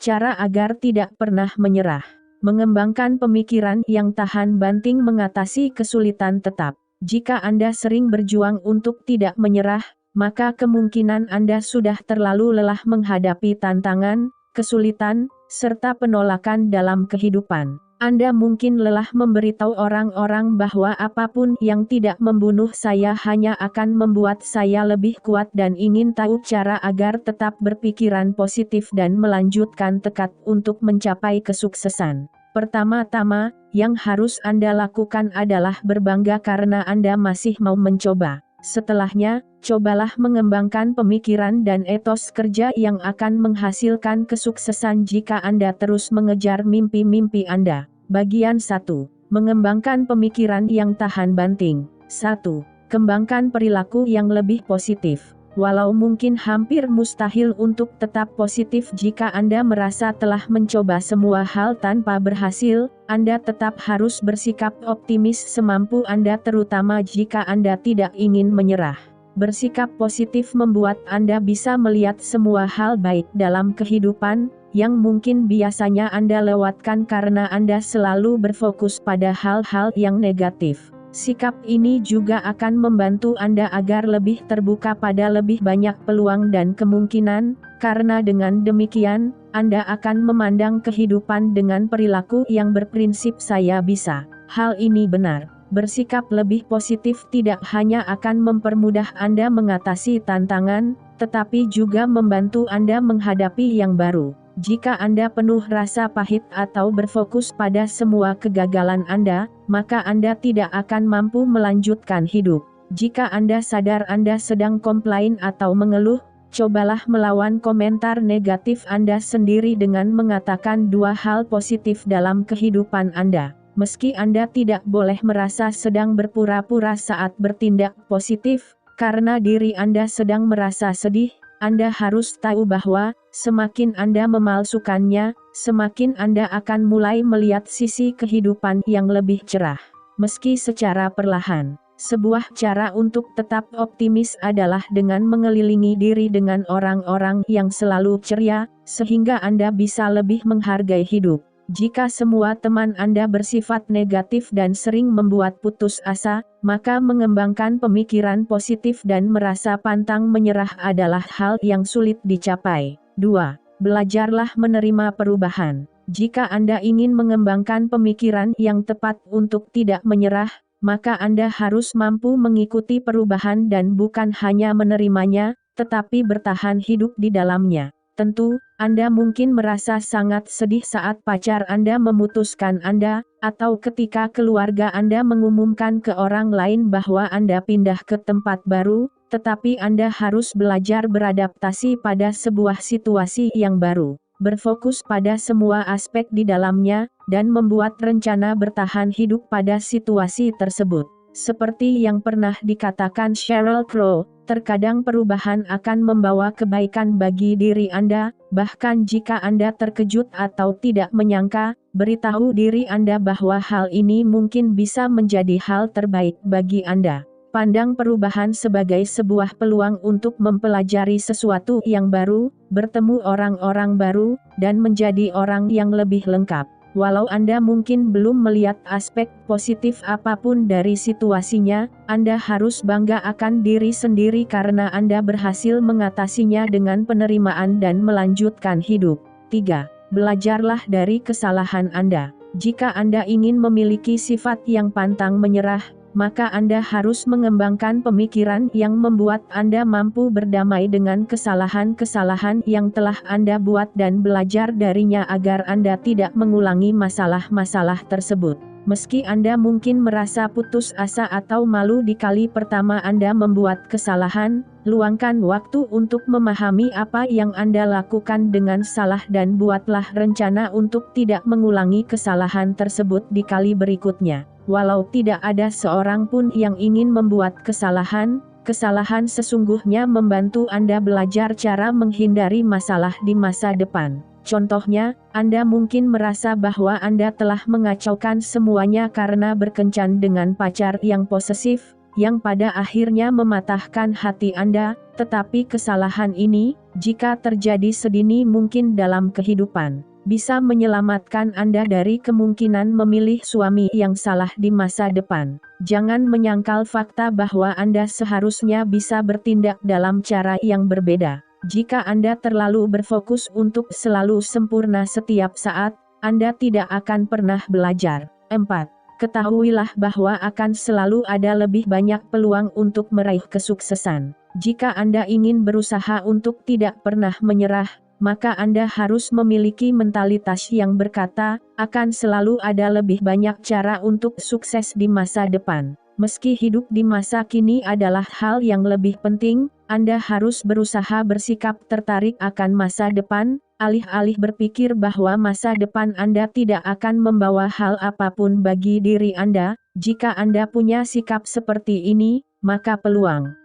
Cara agar tidak pernah menyerah. Mengembangkan pemikiran yang tahan banting mengatasi kesulitan tetap. Jika Anda sering berjuang untuk tidak menyerah, maka kemungkinan Anda sudah terlalu lelah menghadapi tantangan, kesulitan, serta penolakan dalam kehidupan. Anda mungkin lelah memberitahu orang-orang bahwa apapun yang tidak membunuh saya hanya akan membuat saya lebih kuat dan ingin tahu cara agar tetap berpikiran positif dan melanjutkan tekad untuk mencapai kesuksesan. Pertama-tama, yang harus Anda lakukan adalah berbangga karena Anda masih mau mencoba. Setelahnya, cobalah mengembangkan pemikiran dan etos kerja yang akan menghasilkan kesuksesan jika Anda terus mengejar mimpi-mimpi Anda. Bagian 1. Mengembangkan pemikiran yang tahan banting. 1. Kembangkan perilaku yang lebih positif. Walau mungkin hampir mustahil untuk tetap positif jika Anda merasa telah mencoba semua hal tanpa berhasil, Anda tetap harus bersikap optimis semampu Anda terutama jika Anda tidak ingin menyerah. Bersikap positif membuat Anda bisa melihat semua hal baik dalam kehidupan, yang mungkin biasanya Anda lewatkan karena Anda selalu berfokus pada hal-hal yang negatif. Sikap ini juga akan membantu Anda agar lebih terbuka pada lebih banyak peluang dan kemungkinan, karena dengan demikian, Anda akan memandang kehidupan dengan perilaku yang berprinsip saya bisa. Hal ini benar. Bersikap lebih positif tidak hanya akan mempermudah Anda mengatasi tantangan, tetapi juga membantu Anda menghadapi yang baru. Jika Anda penuh rasa pahit atau berfokus pada semua kegagalan Anda, maka Anda tidak akan mampu melanjutkan hidup. Jika Anda sadar Anda sedang komplain atau mengeluh, cobalah melawan komentar negatif Anda sendiri dengan mengatakan dua hal positif dalam kehidupan Anda. Meski Anda tidak boleh merasa sedang berpura-pura saat bertindak positif, karena diri Anda sedang merasa sedih, Anda harus tahu bahwa, semakin Anda memalsukannya, semakin Anda akan mulai melihat sisi kehidupan yang lebih cerah. Meski secara perlahan, sebuah cara untuk tetap optimis adalah dengan mengelilingi diri dengan orang-orang yang selalu ceria, sehingga Anda bisa lebih menghargai hidup. Jika semua teman Anda bersifat negatif dan sering membuat putus asa, maka mengembangkan pemikiran positif dan merasa pantang menyerah adalah hal yang sulit dicapai. 2. Belajarlah menerima perubahan. Jika Anda ingin mengembangkan pemikiran yang tepat untuk tidak menyerah, maka Anda harus mampu mengikuti perubahan dan bukan hanya menerimanya, tetapi bertahan hidup di dalamnya. Tentu, Anda mungkin merasa sangat sedih saat pacar Anda memutuskan Anda, atau ketika keluarga Anda mengumumkan ke orang lain bahwa Anda pindah ke tempat baru, tetapi Anda harus belajar beradaptasi pada sebuah situasi yang baru, berfokus pada semua aspek di dalamnya, dan membuat rencana bertahan hidup pada situasi tersebut. Seperti yang pernah dikatakan Sheryl Crow, terkadang perubahan akan membawa kebaikan bagi diri Anda, bahkan jika Anda terkejut atau tidak menyangka, beritahu diri Anda bahwa hal ini mungkin bisa menjadi hal terbaik bagi Anda. Pandang perubahan sebagai sebuah peluang untuk mempelajari sesuatu yang baru, bertemu orang-orang baru, dan menjadi orang yang lebih lengkap. Walau Anda mungkin belum melihat aspek positif apapun dari situasinya, Anda harus bangga akan diri sendiri karena Anda berhasil mengatasinya dengan penerimaan dan melanjutkan hidup. 3. Belajarlah dari kesalahan Anda. Jika Anda ingin memiliki sifat yang pantang menyerah, maka Anda harus mengembangkan pemikiran yang membuat Anda mampu berdamai dengan kesalahan-kesalahan yang telah Anda buat dan belajar darinya agar Anda tidak mengulangi masalah-masalah tersebut. Meski Anda mungkin merasa putus asa atau malu di kali pertama Anda membuat kesalahan, luangkan waktu untuk memahami apa yang Anda lakukan dengan salah dan buatlah rencana untuk tidak mengulangi kesalahan tersebut di kali berikutnya. Walau tidak ada seorang pun yang ingin membuat kesalahan, kesalahan sesungguhnya membantu Anda belajar cara menghindari masalah di masa depan. Contohnya, Anda mungkin merasa bahwa Anda telah mengacaukan semuanya karena berkencan dengan pacar yang posesif, yang pada akhirnya mematahkan hati Anda, Tetapi kesalahan ini, jika terjadi sedini mungkin dalam kehidupan, bisa menyelamatkan Anda dari kemungkinan memilih suami yang salah di masa depan. Jangan menyangkal fakta bahwa Anda seharusnya bisa bertindak dalam cara yang berbeda. Jika Anda terlalu berfokus untuk selalu sempurna setiap saat, Anda tidak akan pernah belajar. 4. Ketahuilah bahwa akan selalu ada lebih banyak peluang untuk meraih kesuksesan. Jika Anda ingin berusaha untuk tidak pernah menyerah, maka Anda harus memiliki mentalitas yang berkata, akan selalu ada lebih banyak cara untuk sukses di masa depan. Meski hidup di masa kini adalah hal yang lebih penting, Anda harus berusaha bersikap tertarik akan masa depan, alih-alih berpikir bahwa masa depan Anda tidak akan membawa hal apapun bagi diri Anda. Jika Anda punya sikap seperti ini, maka peluang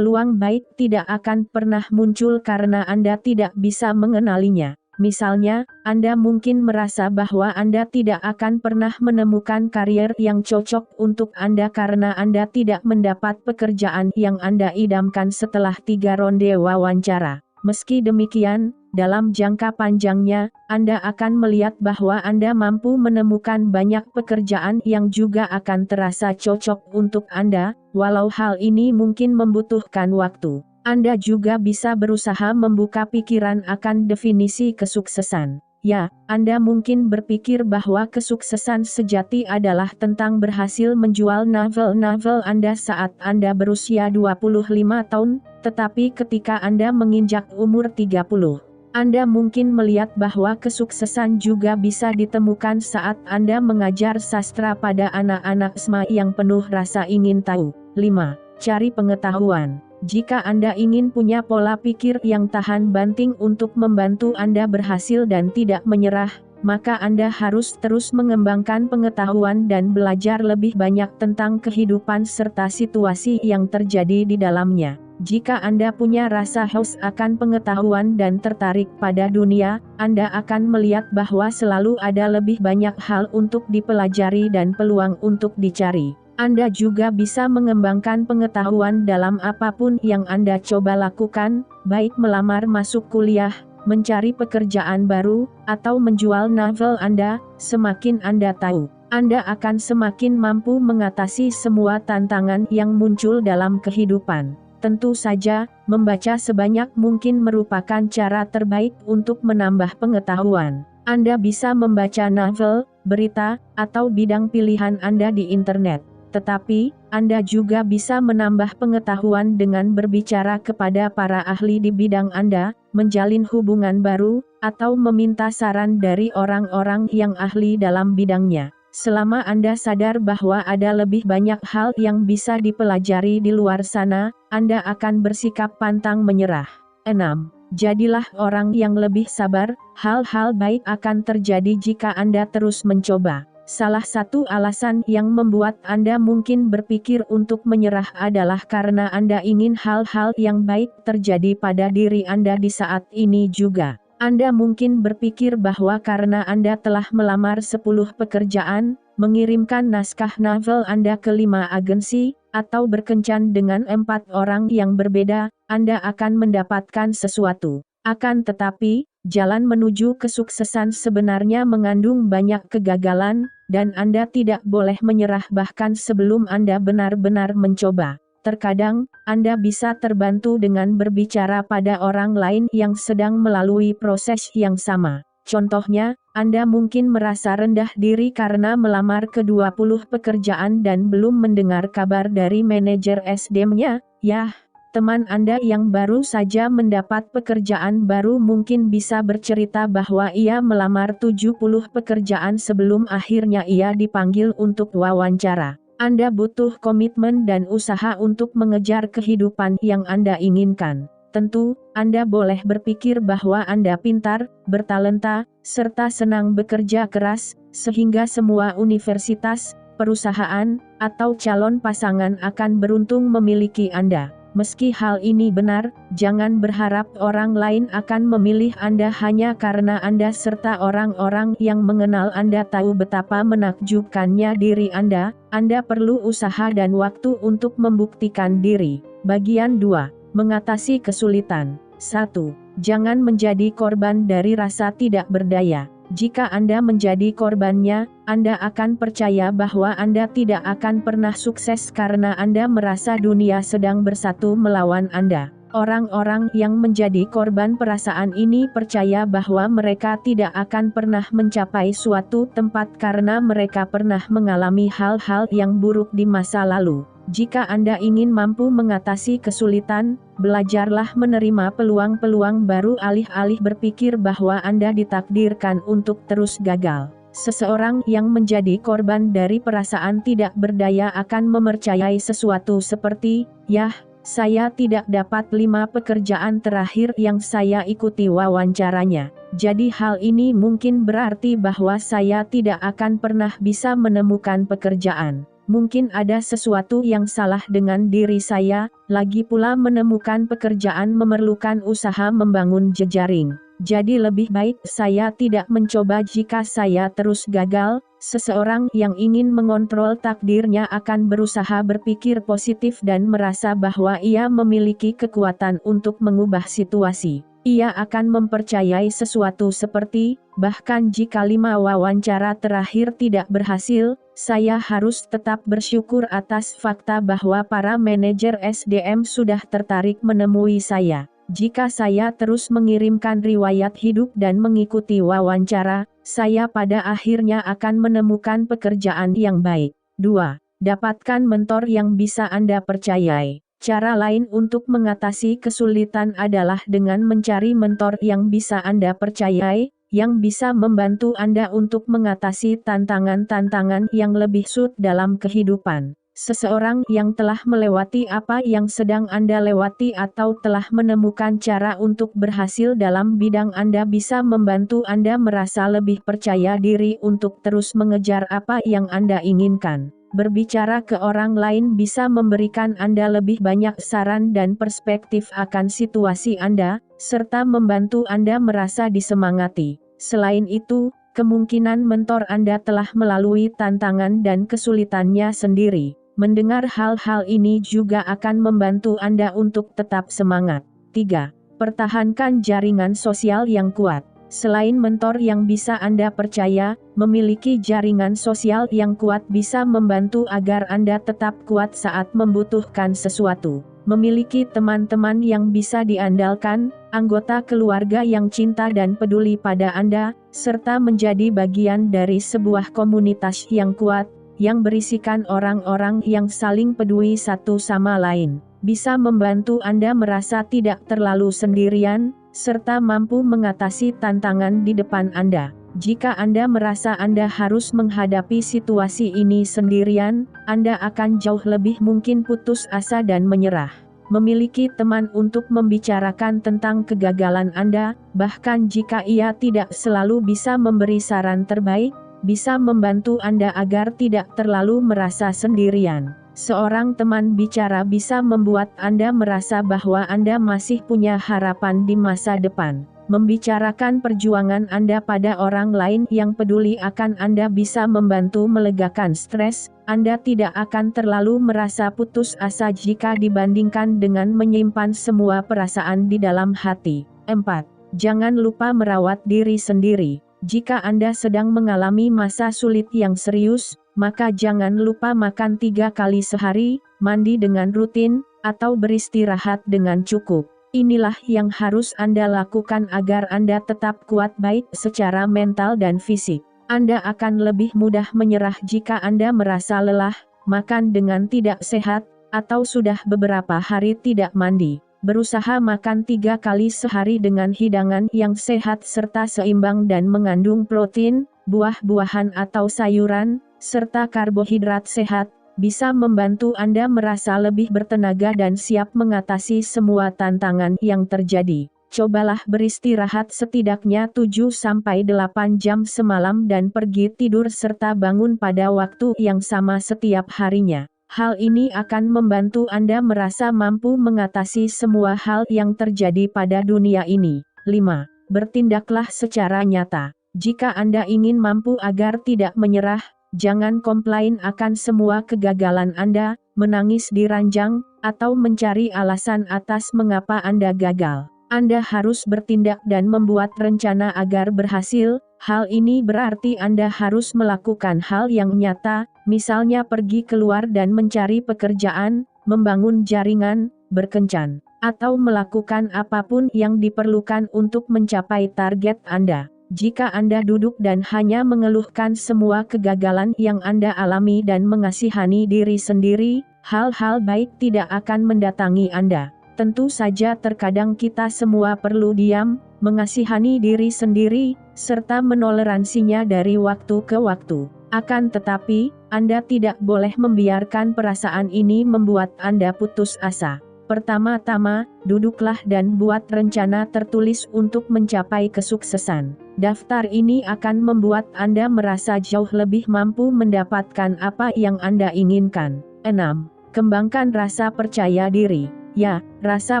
baik tidak akan pernah muncul karena Anda tidak bisa mengenalinya. Misalnya, Anda mungkin merasa bahwa Anda tidak akan pernah menemukan karier yang cocok untuk Anda karena Anda tidak mendapat pekerjaan yang Anda idamkan setelah 3 ronde wawancara. Meski demikian, dalam jangka panjangnya, Anda akan melihat bahwa Anda mampu menemukan banyak pekerjaan yang juga akan terasa cocok untuk Anda, walau hal ini mungkin membutuhkan waktu. Anda juga bisa berusaha membuka pikiran akan definisi kesuksesan. Ya, Anda mungkin berpikir bahwa kesuksesan sejati adalah tentang berhasil menjual novel-novel Anda saat Anda berusia 25 tahun, tetapi ketika Anda menginjak umur 30, Anda mungkin melihat bahwa kesuksesan juga bisa ditemukan saat Anda mengajar sastra pada anak-anak SMA yang penuh rasa ingin tahu. 5. Cari pengetahuan. Jika Anda ingin punya pola pikir yang tahan banting untuk membantu Anda berhasil dan tidak menyerah, maka Anda harus terus mengembangkan pengetahuan dan belajar lebih banyak tentang kehidupan serta situasi yang terjadi di dalamnya. Jika Anda punya rasa haus akan pengetahuan dan tertarik pada dunia, Anda akan melihat bahwa selalu ada lebih banyak hal untuk dipelajari dan peluang untuk dicari. Anda juga bisa mengembangkan pengetahuan dalam apapun yang Anda coba lakukan, baik melamar masuk kuliah, mencari pekerjaan baru, atau menjual novel Anda. Semakin Anda tahu, Anda akan semakin mampu mengatasi semua tantangan yang muncul dalam kehidupan. Tentu saja, membaca sebanyak mungkin merupakan cara terbaik untuk menambah pengetahuan. Anda bisa membaca novel, berita, atau bidang pilihan Anda di internet. Tetapi, Anda juga bisa menambah pengetahuan dengan berbicara kepada para ahli di bidang Anda, menjalin hubungan baru, atau meminta saran dari orang-orang yang ahli dalam bidangnya. Selama Anda sadar bahwa ada lebih banyak hal yang bisa dipelajari di luar sana, Anda akan bersikap pantang menyerah. 6. Jadilah orang yang lebih sabar. Hal-hal baik akan terjadi jika Anda terus mencoba. Salah satu alasan yang membuat Anda mungkin berpikir untuk menyerah adalah karena Anda ingin hal-hal yang baik terjadi pada diri Anda di saat ini juga. Anda mungkin berpikir bahwa karena Anda telah melamar 10 pekerjaan, mengirimkan naskah novel Anda ke 5 agensi, atau berkencan dengan 4 orang yang berbeda, Anda akan mendapatkan sesuatu. Akan tetapi, jalan menuju kesuksesan sebenarnya mengandung banyak kegagalan, dan Anda tidak boleh menyerah bahkan sebelum Anda benar-benar mencoba. Terkadang, Anda bisa terbantu dengan berbicara pada orang lain yang sedang melalui proses yang sama. Contohnya, Anda mungkin merasa rendah diri karena melamar ke 20 pekerjaan dan belum mendengar kabar dari manajer SDM-nya. Yah, teman Anda yang baru saja mendapat pekerjaan baru mungkin bisa bercerita bahwa ia melamar 70 pekerjaan sebelum akhirnya ia dipanggil untuk wawancara. Anda butuh komitmen dan usaha untuk mengejar kehidupan yang Anda inginkan. Tentu, Anda boleh berpikir bahwa Anda pintar, bertalenta, serta senang bekerja keras, sehingga semua universitas, perusahaan, atau calon pasangan akan beruntung memiliki Anda. Meski hal ini benar, jangan berharap orang lain akan memilih Anda hanya karena Anda serta orang-orang yang mengenal Anda tahu betapa menakjubkannya diri Anda. Anda perlu usaha dan waktu untuk membuktikan diri. Bagian 2. Mengatasi kesulitan. 1. Jangan menjadi korban dari rasa tidak berdaya. Jika Anda menjadi korbannya, Anda akan percaya bahwa Anda tidak akan pernah sukses karena Anda merasa dunia sedang bersatu melawan Anda. Orang-orang yang menjadi korban perasaan ini percaya bahwa mereka tidak akan pernah mencapai suatu tempat karena mereka pernah mengalami hal-hal yang buruk di masa lalu. Jika Anda ingin mampu mengatasi kesulitan, belajarlah menerima peluang-peluang baru alih-alih berpikir bahwa Anda ditakdirkan untuk terus gagal. Seseorang yang menjadi korban dari perasaan tidak berdaya akan mempercayai sesuatu seperti, "Yah, saya tidak dapat 5 pekerjaan terakhir yang saya ikuti wawancaranya. Jadi hal ini mungkin berarti bahwa saya tidak akan pernah bisa menemukan pekerjaan. Mungkin ada sesuatu yang salah dengan diri saya, lagi pula menemukan pekerjaan memerlukan usaha membangun jejaring. Jadi lebih baik saya tidak mencoba jika saya terus gagal." Seseorang yang ingin mengontrol takdirnya akan berusaha berpikir positif dan merasa bahwa ia memiliki kekuatan untuk mengubah situasi. Ia akan mempercayai sesuatu seperti, bahkan jika 5 wawancara terakhir tidak berhasil, saya harus tetap bersyukur atas fakta bahwa para manajer SDM sudah tertarik menemui saya. Jika saya terus mengirimkan riwayat hidup dan mengikuti wawancara, saya pada akhirnya akan menemukan pekerjaan yang baik. 2. Dapatkan mentor yang bisa Anda percayai. Cara lain untuk mengatasi kesulitan adalah dengan mencari mentor yang bisa Anda percayai, yang bisa membantu Anda untuk mengatasi tantangan-tantangan yang lebih sulit dalam kehidupan. Seseorang yang telah melewati apa yang sedang Anda lewati atau telah menemukan cara untuk berhasil dalam bidang Anda bisa membantu Anda merasa lebih percaya diri untuk terus mengejar apa yang Anda inginkan. Berbicara ke orang lain bisa memberikan Anda lebih banyak saran dan perspektif akan situasi Anda, serta membantu Anda merasa disemangati. Selain itu, kemungkinan mentor Anda telah melalui tantangan dan kesulitannya sendiri. Mendengar hal-hal ini juga akan membantu Anda untuk tetap semangat. 3. Pertahankan jaringan sosial yang kuat. Selain mentor yang bisa Anda percaya, memiliki jaringan sosial yang kuat bisa membantu agar Anda tetap kuat saat membutuhkan sesuatu. Memiliki teman-teman yang bisa diandalkan, anggota keluarga yang cinta dan peduli pada Anda, serta menjadi bagian dari sebuah komunitas yang kuat, yang berisikan orang-orang yang saling peduli satu sama lain, bisa membantu Anda merasa tidak terlalu sendirian, serta mampu mengatasi tantangan di depan Anda. Jika Anda merasa Anda harus menghadapi situasi ini sendirian, Anda akan jauh lebih mungkin putus asa dan menyerah. Memiliki teman untuk membicarakan tentang kegagalan Anda, bahkan jika ia tidak selalu bisa memberi saran terbaik, bisa membantu Anda agar tidak terlalu merasa sendirian. Seorang teman bicara bisa membuat Anda merasa bahwa Anda masih punya harapan di masa depan. Membicarakan perjuangan Anda pada orang lain yang peduli akan Anda bisa membantu melegakan stres. Anda tidak akan terlalu merasa putus asa jika dibandingkan dengan menyimpan semua perasaan di dalam hati. 4. Jangan lupa merawat diri sendiri. Jika Anda sedang mengalami masa sulit yang serius, maka jangan lupa makan 3 kali sehari, mandi dengan rutin, atau beristirahat dengan cukup. Inilah yang harus Anda lakukan agar Anda tetap kuat baik secara mental dan fisik. Anda akan lebih mudah menyerah jika Anda merasa lelah, makan dengan tidak sehat, atau sudah beberapa hari tidak mandi. Berusaha makan 3 kali sehari dengan hidangan yang sehat serta seimbang dan mengandung protein, buah-buahan atau sayuran, serta karbohidrat sehat, bisa membantu Anda merasa lebih bertenaga dan siap mengatasi semua tantangan yang terjadi. Cobalah beristirahat setidaknya 7-8 jam semalam dan pergi tidur serta bangun pada waktu yang sama setiap harinya. Hal ini akan membantu Anda merasa mampu mengatasi semua hal yang terjadi pada dunia ini. 5. Bertindaklah secara nyata. Jika Anda ingin mampu agar tidak menyerah, jangan komplain akan semua kegagalan Anda, menangis di ranjang, atau mencari alasan atas mengapa Anda gagal. Anda harus bertindak dan membuat rencana agar berhasil. Hal ini berarti Anda harus melakukan hal yang nyata, misalnya pergi keluar dan mencari pekerjaan, membangun jaringan, berkencan, atau melakukan apapun yang diperlukan untuk mencapai target Anda. Jika Anda duduk dan hanya mengeluhkan semua kegagalan yang Anda alami dan mengasihani diri sendiri, hal-hal baik tidak akan mendatangi Anda. Tentu saja terkadang kita semua perlu diam, mengasihani diri sendiri, serta menoleransinya dari waktu ke waktu. Akan tetapi, Anda tidak boleh membiarkan perasaan ini membuat Anda putus asa. Pertama-tama, duduklah dan buat rencana tertulis untuk mencapai kesuksesan. Daftar ini akan membuat Anda merasa jauh lebih mampu mendapatkan apa yang Anda inginkan. 6. Kembangkan rasa percaya diri. Ya, rasa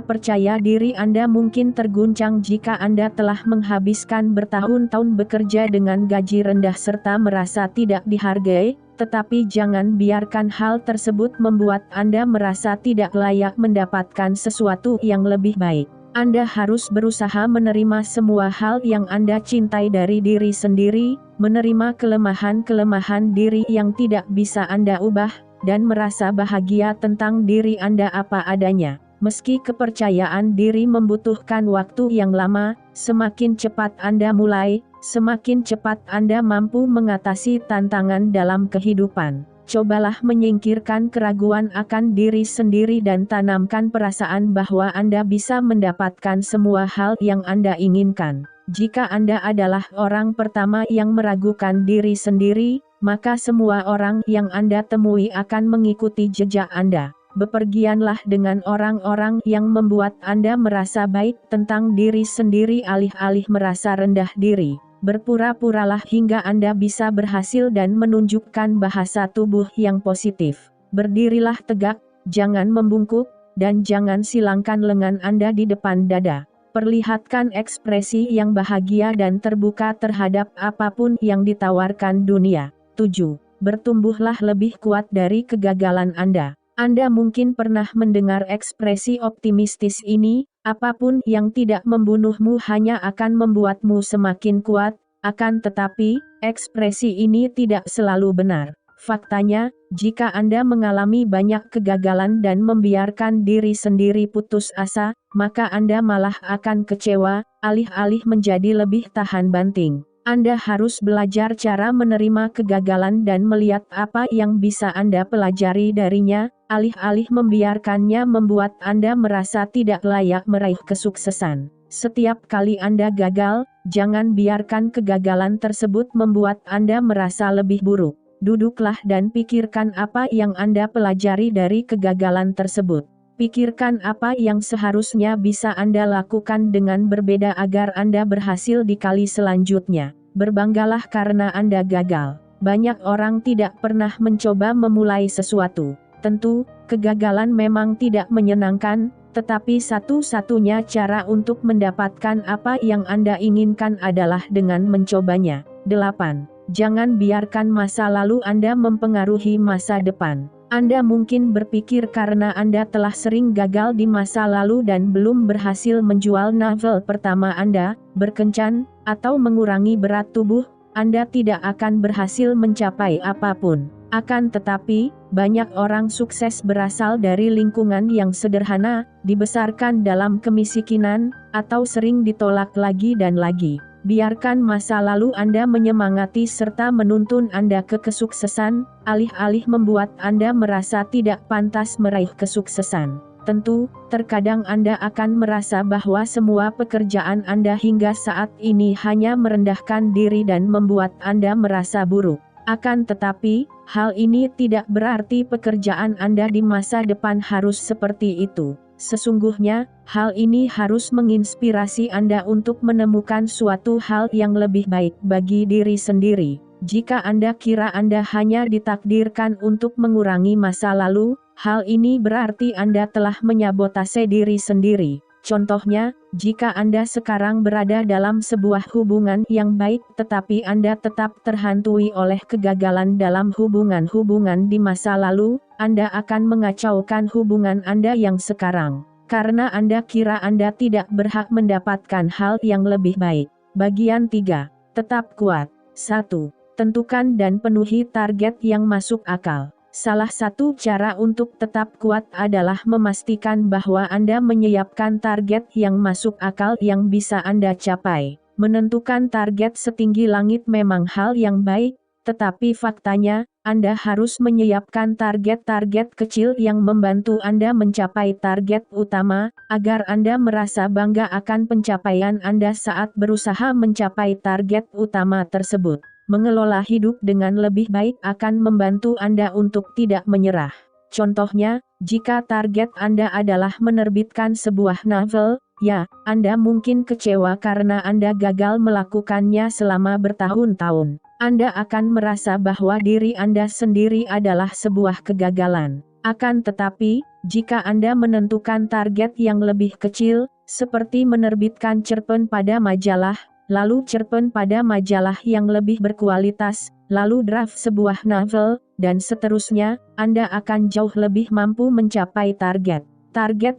percaya diri Anda mungkin terguncang jika Anda telah menghabiskan bertahun-tahun bekerja dengan gaji rendah serta merasa tidak dihargai, tetapi jangan biarkan hal tersebut membuat Anda merasa tidak layak mendapatkan sesuatu yang lebih baik. Anda harus berusaha menerima semua hal yang Anda cintai dari diri sendiri, menerima kelemahan-kelemahan diri yang tidak bisa Anda ubah, dan merasa bahagia tentang diri Anda apa adanya. Meski kepercayaan diri membutuhkan waktu yang lama, semakin cepat Anda mulai, semakin cepat Anda mampu mengatasi tantangan dalam kehidupan. Cobalah menyingkirkan keraguan akan diri sendiri dan tanamkan perasaan bahwa Anda bisa mendapatkan semua hal yang Anda inginkan. Jika Anda adalah orang pertama yang meragukan diri sendiri, maka semua orang yang Anda temui akan mengikuti jejak Anda. Bepergianlah dengan orang-orang yang membuat Anda merasa baik tentang diri sendiri alih-alih merasa rendah diri. Berpura-puralah hingga Anda bisa berhasil dan menunjukkan bahasa tubuh yang positif. Berdirilah tegak, jangan membungkuk, dan jangan silangkan lengan Anda di depan dada. Perlihatkan ekspresi yang bahagia dan terbuka terhadap apapun yang ditawarkan dunia. 7. Bertumbuhlah lebih kuat dari kegagalan Anda. Anda mungkin pernah mendengar ekspresi optimistis ini, apapun yang tidak membunuhmu hanya akan membuatmu semakin kuat, akan tetapi, ekspresi ini tidak selalu benar. Faktanya, jika Anda mengalami banyak kegagalan dan membiarkan diri sendiri putus asa, maka Anda malah akan kecewa, alih-alih menjadi lebih tahan banting. Anda harus belajar cara menerima kegagalan dan melihat apa yang bisa Anda pelajari darinya, alih-alih membiarkannya membuat Anda merasa tidak layak meraih kesuksesan. Setiap kali Anda gagal, jangan biarkan kegagalan tersebut membuat Anda merasa lebih buruk. Duduklah dan pikirkan apa yang Anda pelajari dari kegagalan tersebut. Pikirkan apa yang seharusnya bisa Anda lakukan dengan berbeda agar Anda berhasil di kali selanjutnya. Berbanggalah karena Anda gagal. Banyak orang tidak pernah mencoba memulai sesuatu. Tentu, kegagalan memang tidak menyenangkan, tetapi satu-satunya cara untuk mendapatkan apa yang Anda inginkan adalah dengan mencobanya. 8. Jangan biarkan masa lalu Anda mempengaruhi masa depan. Anda mungkin berpikir karena Anda telah sering gagal di masa lalu dan belum berhasil menjual novel pertama Anda, berkencan, atau mengurangi berat tubuh, Anda tidak akan berhasil mencapai apapun. Akan tetapi, banyak orang sukses berasal dari lingkungan yang sederhana, dibesarkan dalam kemiskinan, atau sering ditolak lagi dan lagi. Biarkan masa lalu Anda menyemangati serta menuntun Anda ke kesuksesan, alih-alih membuat Anda merasa tidak pantas meraih kesuksesan. Tentu, terkadang Anda akan merasa bahwa semua pekerjaan Anda hingga saat ini hanya merendahkan diri dan membuat Anda merasa buruk. Akan tetapi, hal ini tidak berarti pekerjaan Anda di masa depan harus seperti itu. Sesungguhnya, hal ini harus menginspirasi Anda untuk menemukan suatu hal yang lebih baik bagi diri sendiri. Jika Anda kira Anda hanya ditakdirkan untuk mengurangi masa lalu, hal ini berarti Anda telah menyabotase diri sendiri. Contohnya, jika Anda sekarang berada dalam sebuah hubungan yang baik tetapi Anda tetap terhantui oleh kegagalan dalam hubungan-hubungan di masa lalu, Anda akan mengacaukan hubungan Anda yang sekarang. Karena Anda kira Anda tidak berhak mendapatkan hal yang lebih baik. Bagian 3. Tetap kuat. 1. Tentukan dan penuhi target yang masuk akal. Salah satu cara untuk tetap kuat adalah memastikan bahwa Anda menyiapkan target yang masuk akal yang bisa Anda capai. Menentukan target setinggi langit memang hal yang baik, tetapi faktanya, Anda harus menyiapkan target-target kecil yang membantu Anda mencapai target utama, agar Anda merasa bangga akan pencapaian Anda saat berusaha mencapai target utama tersebut. Mengelola hidup dengan lebih baik akan membantu Anda untuk tidak menyerah. Contohnya, jika target Anda adalah menerbitkan sebuah novel, ya, Anda mungkin kecewa karena Anda gagal melakukannya selama bertahun-tahun. Anda akan merasa bahwa diri Anda sendiri adalah sebuah kegagalan. Akan tetapi, jika Anda menentukan target yang lebih kecil, seperti menerbitkan cerpen pada majalah, lalu cerpen pada majalah yang lebih berkualitas, lalu draft sebuah novel, dan seterusnya, Anda akan jauh lebih mampu mencapai target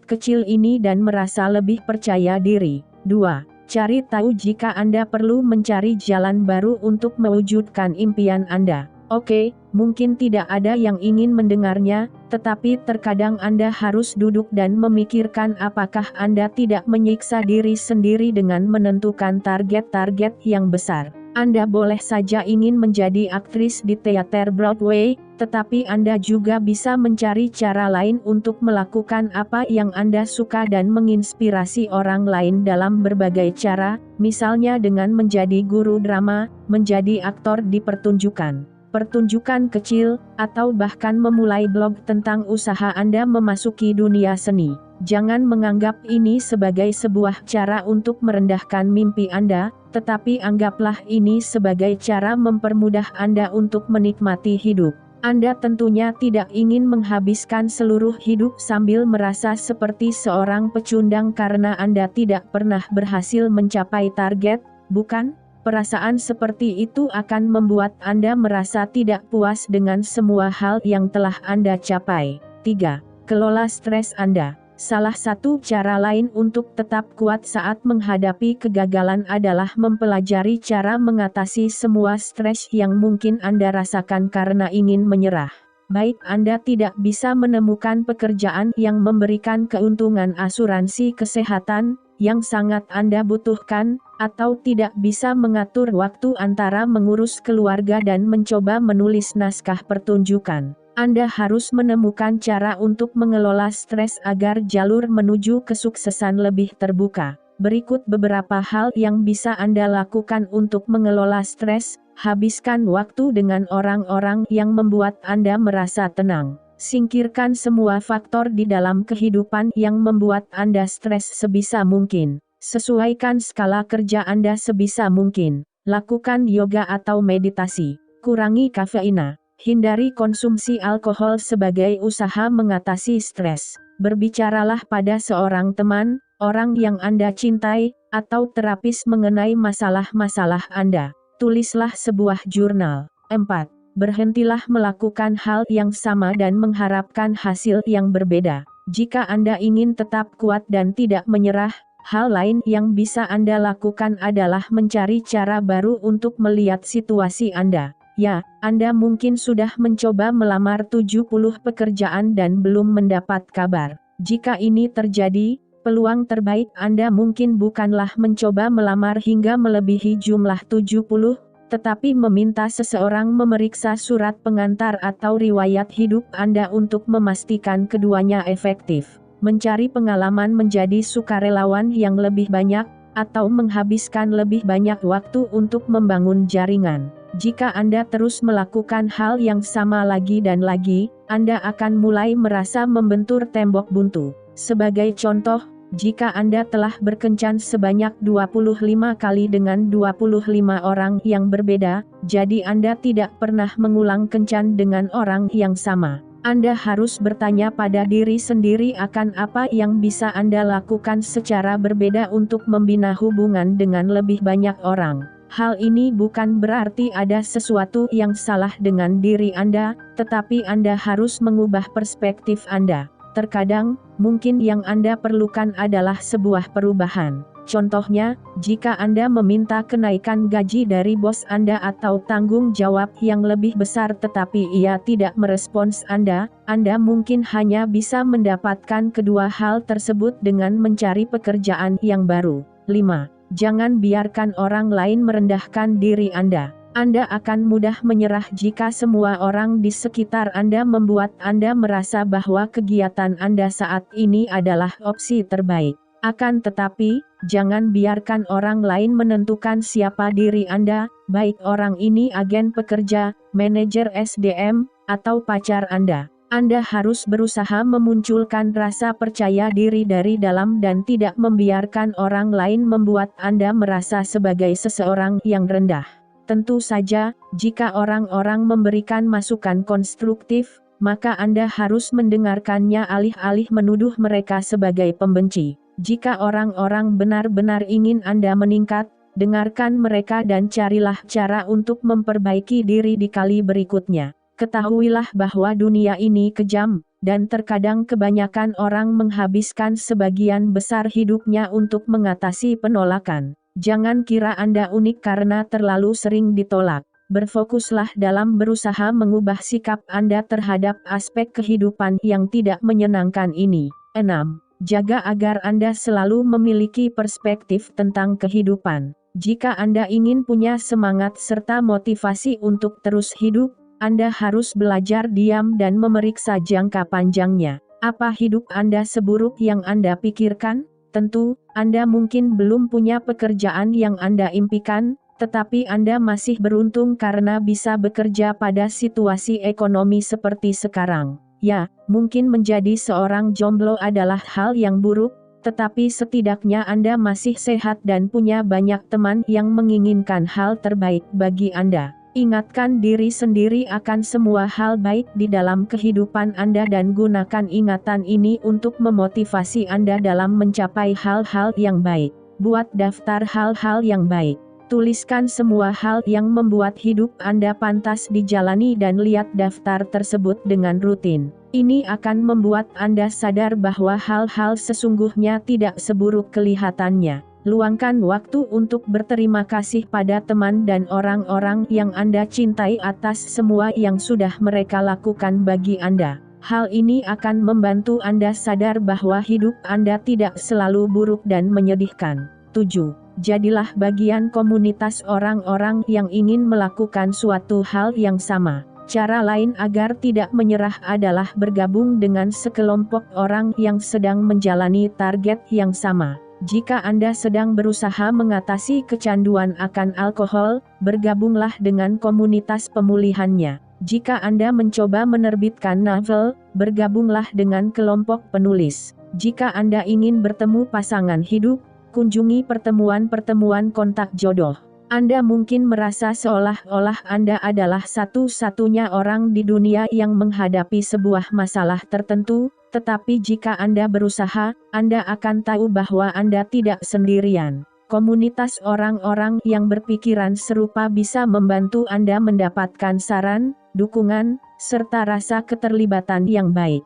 kecil ini dan merasa lebih percaya diri. 2. Cari tahu jika Anda perlu mencari jalan baru untuk mewujudkan impian Anda. Oke, mungkin tidak ada yang ingin mendengarnya, tetapi terkadang Anda harus duduk dan memikirkan apakah Anda tidak menyiksa diri sendiri dengan menentukan target-target yang besar. Anda boleh saja ingin menjadi aktris di teater Broadway, tetapi Anda juga bisa mencari cara lain untuk melakukan apa yang Anda suka dan menginspirasi orang lain dalam berbagai cara, misalnya dengan menjadi guru drama, menjadi aktor di pertunjukan kecil, atau bahkan memulai blog tentang usaha Anda memasuki dunia seni. Jangan menganggap ini sebagai sebuah cara untuk merendahkan mimpi Anda, tetapi anggaplah ini sebagai cara mempermudah Anda untuk menikmati hidup. Anda tentunya tidak ingin menghabiskan seluruh hidup sambil merasa seperti seorang pecundang karena Anda tidak pernah berhasil mencapai target, bukan? Perasaan seperti itu akan membuat Anda merasa tidak puas dengan semua hal yang telah Anda capai. 3. Kelola stres Anda. Salah satu cara lain untuk tetap kuat saat menghadapi kegagalan adalah mempelajari cara mengatasi semua stres yang mungkin Anda rasakan karena ingin menyerah. Baik Anda tidak bisa menemukan pekerjaan yang memberikan keuntungan asuransi kesehatan yang sangat Anda butuhkan, atau tidak bisa mengatur waktu antara mengurus keluarga dan mencoba menulis naskah pertunjukan. Anda harus menemukan cara untuk mengelola stres agar jalur menuju kesuksesan lebih terbuka. Berikut beberapa hal yang bisa Anda lakukan untuk mengelola stres. Habiskan waktu dengan orang-orang yang membuat Anda merasa tenang. Singkirkan semua faktor di dalam kehidupan yang membuat Anda stres sebisa mungkin. Sesuaikan skala kerja Anda sebisa mungkin. Lakukan yoga atau meditasi. Kurangi kafeina. Hindari konsumsi alkohol sebagai usaha mengatasi stres. Berbicaralah pada seorang teman, orang yang Anda cintai, atau terapis mengenai masalah-masalah Anda. Tulislah sebuah jurnal. 4. Berhentilah melakukan hal yang sama dan mengharapkan hasil yang berbeda. Jika Anda ingin tetap kuat dan tidak menyerah, hal lain yang bisa Anda lakukan adalah mencari cara baru untuk melihat situasi Anda. Ya, Anda mungkin sudah mencoba melamar 70 pekerjaan dan belum mendapat kabar. Jika ini terjadi, peluang terbaik Anda mungkin bukanlah mencoba melamar hingga melebihi jumlah 70, tetapi meminta seseorang memeriksa surat pengantar atau riwayat hidup Anda untuk memastikan keduanya efektif. Mencari pengalaman menjadi sukarelawan yang lebih banyak, atau menghabiskan lebih banyak waktu untuk membangun jaringan. Jika Anda terus melakukan hal yang sama lagi dan lagi, Anda akan mulai merasa membentur tembok buntu. Sebagai contoh, jika Anda telah berkencan sebanyak 25 kali dengan 25 orang yang berbeda, jadi Anda tidak pernah mengulang kencan dengan orang yang sama. Anda harus bertanya pada diri sendiri akan apa yang bisa Anda lakukan secara berbeda untuk membina hubungan dengan lebih banyak orang. Hal ini bukan berarti ada sesuatu yang salah dengan diri Anda, tetapi Anda harus mengubah perspektif Anda. Terkadang, mungkin yang Anda perlukan adalah sebuah perubahan. Contohnya, jika Anda meminta kenaikan gaji dari bos Anda atau tanggung jawab yang lebih besar tetapi ia tidak merespons Anda mungkin hanya bisa mendapatkan kedua hal tersebut dengan mencari pekerjaan yang baru. 5. Jangan biarkan orang lain merendahkan diri Anda. Anda akan mudah menyerah jika semua orang di sekitar Anda membuat Anda merasa bahwa kegiatan Anda saat ini adalah opsi terbaik. Akan tetapi, jangan biarkan orang lain menentukan siapa diri Anda, baik orang ini agen pekerja, manajer SDM, atau pacar Anda. Anda harus berusaha memunculkan rasa percaya diri dari dalam dan tidak membiarkan orang lain membuat Anda merasa sebagai seseorang yang rendah. Tentu saja, jika orang-orang memberikan masukan konstruktif, maka Anda harus mendengarkannya alih-alih menuduh mereka sebagai pembenci. Jika orang-orang benar-benar ingin Anda meningkat, dengarkan mereka dan carilah cara untuk memperbaiki diri di kali berikutnya. Ketahuilah bahwa dunia ini kejam, dan terkadang kebanyakan orang menghabiskan sebagian besar hidupnya untuk mengatasi penolakan. Jangan kira Anda unik karena terlalu sering ditolak. Berfokuslah dalam berusaha mengubah sikap Anda terhadap aspek kehidupan yang tidak menyenangkan ini. 6. Jaga agar Anda selalu memiliki perspektif tentang kehidupan. Jika Anda ingin punya semangat serta motivasi untuk terus hidup, Anda harus belajar diam dan memeriksa jangka panjangnya. Apa hidup Anda seburuk yang Anda pikirkan? Tentu, Anda mungkin belum punya pekerjaan yang Anda impikan, tetapi Anda masih beruntung karena bisa bekerja pada situasi ekonomi seperti sekarang. Ya, mungkin menjadi seorang jomblo adalah hal yang buruk, tetapi setidaknya Anda masih sehat dan punya banyak teman yang menginginkan hal terbaik bagi Anda. Ingatkan diri sendiri akan semua hal baik di dalam kehidupan Anda dan gunakan ingatan ini untuk memotivasi Anda dalam mencapai hal-hal yang baik. Buat daftar hal-hal yang baik. Tuliskan semua hal yang membuat hidup Anda pantas dijalani dan lihat daftar tersebut dengan rutin. Ini akan membuat Anda sadar bahwa hal-hal sesungguhnya tidak seburuk kelihatannya. Luangkan waktu untuk berterima kasih pada teman dan orang-orang yang Anda cintai atas semua yang sudah mereka lakukan bagi Anda. Hal ini akan membantu Anda sadar bahwa hidup Anda tidak selalu buruk dan menyedihkan. 7. Jadilah bagian komunitas orang-orang yang ingin melakukan suatu hal yang sama. Cara lain agar tidak menyerah adalah bergabung dengan sekelompok orang yang sedang menjalani target yang sama. Jika Anda sedang berusaha mengatasi kecanduan akan alkohol, bergabunglah dengan komunitas pemulihannya. Jika Anda mencoba menerbitkan novel, bergabunglah dengan kelompok penulis. Jika Anda ingin bertemu pasangan hidup, kunjungi pertemuan-pertemuan kontak jodoh. Anda mungkin merasa seolah-olah Anda adalah satu-satunya orang di dunia yang menghadapi sebuah masalah tertentu, tetapi jika Anda berusaha, Anda akan tahu bahwa Anda tidak sendirian. Komunitas orang-orang yang berpikiran serupa bisa membantu Anda mendapatkan saran, dukungan, serta rasa keterlibatan yang baik.